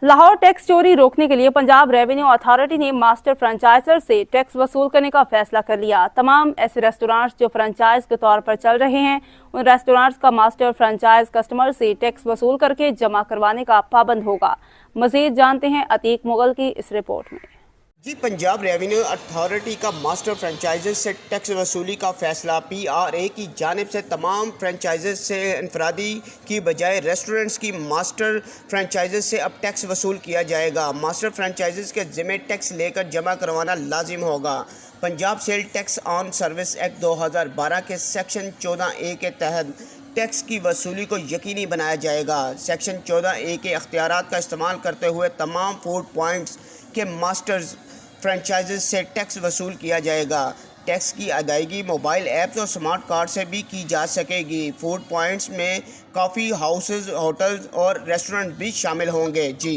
Lahore tax चोरी रोकने के लिए पंजाब रेवेन्यू अथॉरिटी ने मास्टर फ्रेंचाइजर से टैक्स वसूल करने का फैसला कर लिया। तमाम ऐसे रेस्टोरेंट्स जो फ्रेंचाइज के तौर पर चल रहे हैं, उन रेस्टोरेंट्स का मास्टर फ्रेंचाइज कस्टमर से टैक्स वसूल करके जमा करवाने का पाबंद होगा। मजीद जानते हैं अतीक मुगल की इस रिपोर्ट में। जी, पंजाब रेवेन्यू अथॉरिटी का मास्टर फ्रेंचाइजर से टैक्स वसूली का फैसला PRA की जानिब से तमाम फ्रेंचाइजर से इनफरादी की बजाय रेस्टोरेंट्स की मास्टर फ्रेंचाइजर से अब टैक्स वसूल किया जाएगा। मास्टर फ्रेंचाइजर्स के ज़िम्मे टैक्स लेकर जमा करवाना लाजिम होगा। Punjab sale tax on service act 2012 के सेक्शन 14A के तहत टैक्स की वसूली को यकीनी बनाया जाएगा। सेक्शन 14A के अख्तियारात का इस्तेमाल करते हुए तमाम फूड पॉइंट्स के मास्टर्स फ्रेंचाइजेस से टैक्स वसूल किया जाएगा। टैक्स की अदायगी मोबाइल ऐप्स और स्मार्ट कार्ड से भी की जा सकेगी। फूड पॉइंट्स में कॉफ़ी हाउसेज, होटल्स और रेस्टोरेंट भी शामिल होंगे। जी।